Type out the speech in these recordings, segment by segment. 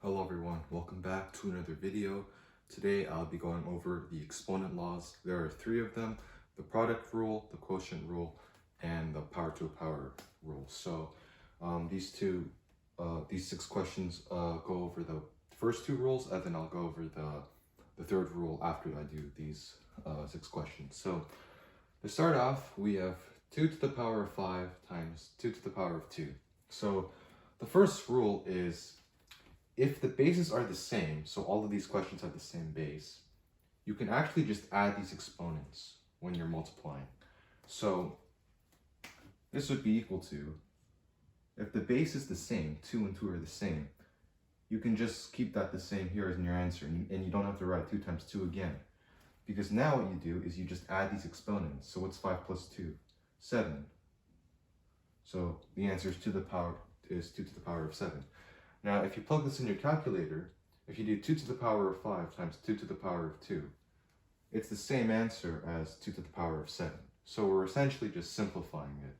Hello everyone, welcome back to another video. Today I'll be going over the exponent laws. There are three of them: the product rule, the quotient rule, and the power to a power rule. So these six questions go over the first two rules, and then I'll go over the third rule after I do these six questions. So to start off, we have 2 to the power of 5 times 2 to the power of 2. So the first rule is, if the bases are the same, so all of these questions have the same base, you can actually just add these exponents when you're multiplying. So this would be equal to, if the base is the same, 2 and 2 are the same, you can just keep that the same here as in your answer, and you don't have to write 2 times 2 again. Because now what you do is you just add these exponents. So what's 5 plus 2? 7. So the answer is 2 to the power of 7. Now, if you plug this in your calculator, if you do 2 to the power of 5 times 2 to the power of 2, it's the same answer as 2 to the power of 7. So we're essentially just simplifying it.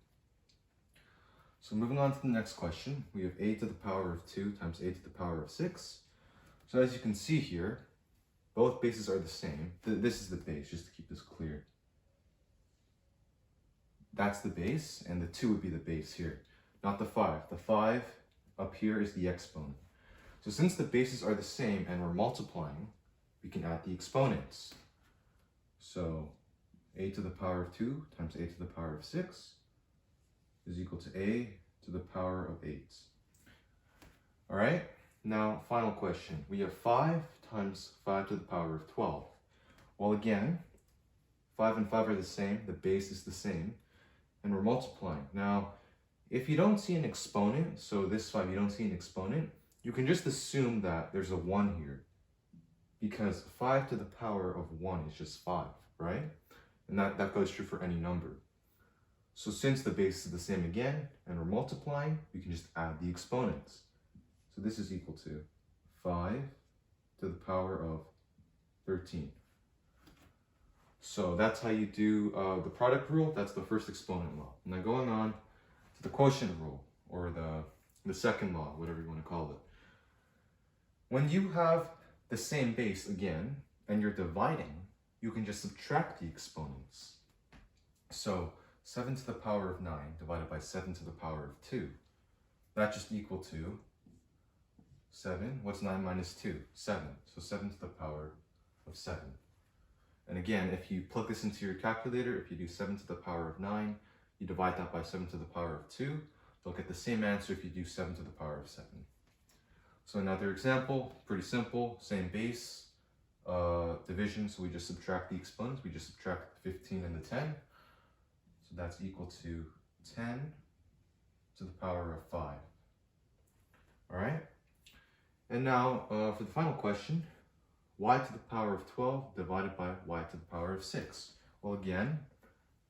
So moving on to the next question, we have a to the power of 2 times a to the power of 6. So as you can see here, both bases are the same. This is the base, just to keep this clear. That's the base, and the 2 would be the base here, not the 5. The 5 up here is the exponent. So since the bases are the same and we're multiplying, we can add the exponents. So a to the power of 2 times a to the power of 6 is equal to a to the power of 8. All right, now final question. We have 5 times 5 to the power of 12. Well, again, 5 and 5 are the same, the base is the same, and we're multiplying. Now, if you don't see an exponent, so this 5, you don't see an exponent, you can just assume that there's a 1 here, because 5 to the power of 1 is just 5, right? And that goes true for any number. So since the base is the same again, and we're multiplying, we can just add the exponents. So this is equal to 5 to the power of 13. So that's how you do the product rule. That's the first exponent law. Now going on to the quotient rule, or the second law, whatever you want to call it. When you have the same base again, and you're dividing, you can just subtract the exponents. So 7 to the power of 9 divided by 7 to the power of 2. That's just equal to 7. What's 9 minus 2? 7. So 7 to the power of 7. And again, if you plug this into your calculator, if you do 7 to the power of 9, you divide that by 7 to the power of 2, you'll get the same answer if you do 7 to the power of 7. So another example, pretty simple, same base, division, so we just subtract the exponents, we just subtract the 15 and the 10. So that's equal to 10 to the power of 5. All right? And now, for the final question, y to the power of 12 divided by y to the power of 6. Well, again,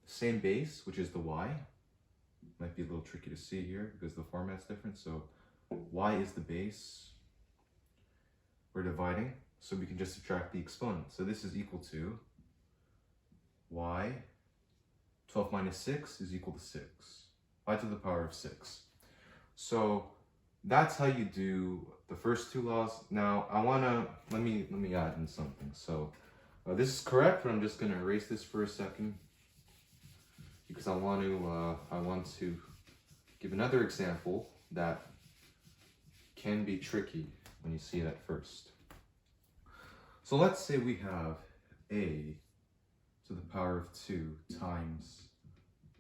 same base, which is the y. Might be a little tricky to see here because the format's different. So y is the base. We're dividing, so we can just subtract the exponent. So this is equal to y. 12 minus 6 is equal to 6. Y to the power of 6. So that's how you do the first two laws. Now let me add in something. So this is correct, but I'm just going to erase this for a second because I want to give another example that can be tricky when you see it at first. So let's say we have a to the power of 2 times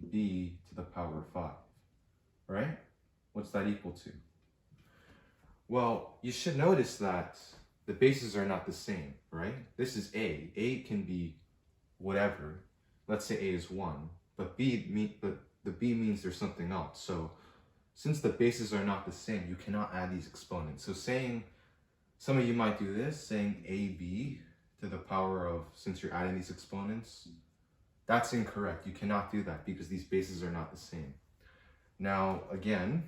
b to the power of 5, right? What's that equal to? Well, you should notice that the bases are not the same, right? This is a. A can be whatever. Let's say a is 1, but the b means there's something else. So since the bases are not the same, you cannot add these exponents. So some of you might do this, saying ab to the power of, since you're adding these exponents, that's incorrect. You cannot do that because these bases are not the same. Now, again,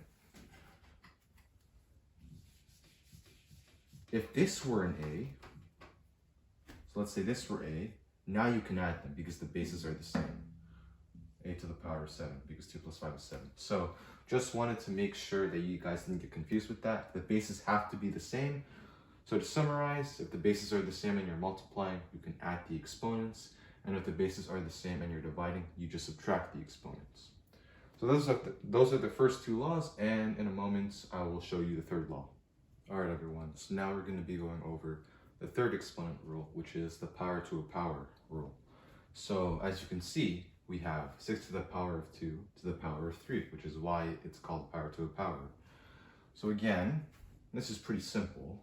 if this were an a, so let's say this were a, now you can add them because the bases are the same. a to the power of 7 because 2 plus 5 is 7. So just wanted to make sure that you guys didn't get confused with that. The bases have to be the same. So to summarize, if the bases are the same and you're multiplying, you can add the exponents. And if the bases are the same and you're dividing, you just subtract the exponents. So those are the first two laws, and in a moment, I will show you the third law. All right, everyone. So now we're going to be going over the third exponent rule, which is the power to a power rule. So as you can see, we have 6 to the power of 2 to the power of 3, which is why it's called power to a power. So again, this is pretty simple.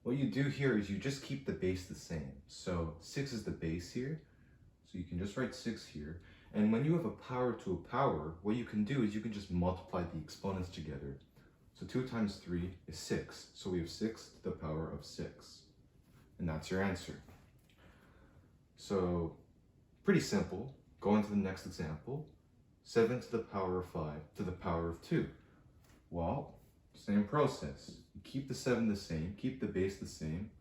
What you do here is you just keep the base the same. So 6 is the base here, so you can just write 6 here. And when you have a power to a power, what you can do is you can just multiply the exponents together. So 2 times 3 is 6. So we have 6 to the power of 6. And that's your answer. So pretty simple. Go into the next example. 7 to the power of 5 to the power of 2. Well, same process. You keep the 7 the same, keep the base the same.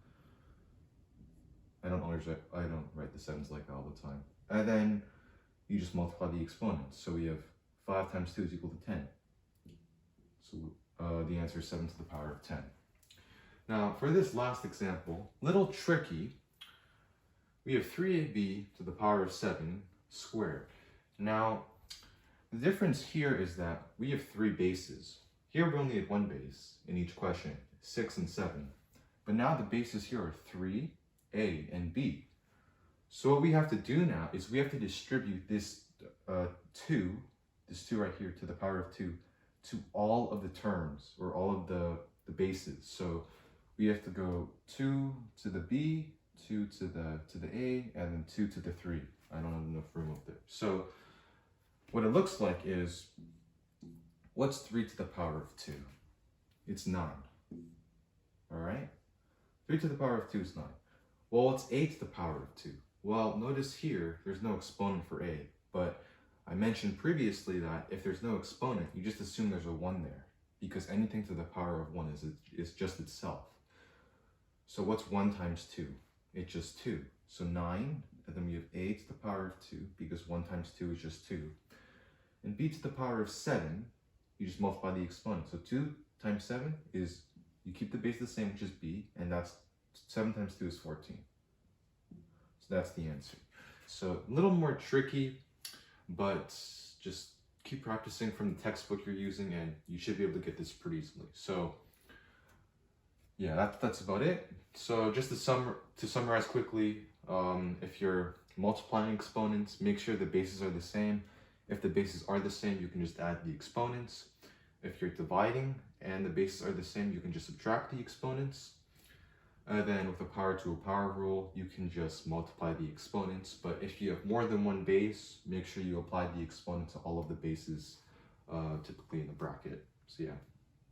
I don't write the 7s like that all the time. And then you just multiply the exponents. So we have 5 times 2 is equal to 10. So the answer is 7 to the power of 10. Now, for this last example, little tricky, we have 3ab to the power of 7 squared. Now, the difference here is that we have 3 bases. Here we only have 1 base in each question, 6 and 7. But now the bases here are 3, a, and b. So what we have to do now is we have to distribute this 2 right here to the power of 2 to all of the terms, or all of the bases. So we have to go 2 to the b, 2 to the a, and then 2 to the 3. I don't have enough room up there. So what it looks like is, what's 3 to the power of 2? It's 9. All right? 3 to the power of 2 is 9. Well, what's a to the power of 2? Well, notice here, there's no exponent for a, but I mentioned previously that if there's no exponent, you just assume there's a 1 there, because anything to the power of 1 is just itself. So what's 1 times 2? It's just 2. So 9, and then we have a to the power of 2, because 1 times 2 is just 2. And b to the power of 7, you just multiply the exponent. So 2 times 7 is, you keep the base the same, which is b, and that's 7 times 2 is 14. So that's the answer. So a little more tricky, but just keep practicing from the textbook you're using, and you should be able to get this pretty easily. So yeah, that's about it. So just to summarize quickly, if you're multiplying exponents, make sure the bases are the same. If the bases are the same, you can just add the exponents. If you're dividing and the bases are the same, you can just subtract the exponents. Then with the power to a power rule, you can just multiply the exponents. But if you have more than 1 base, make sure you apply the exponent to all of the bases, typically in the bracket. So yeah.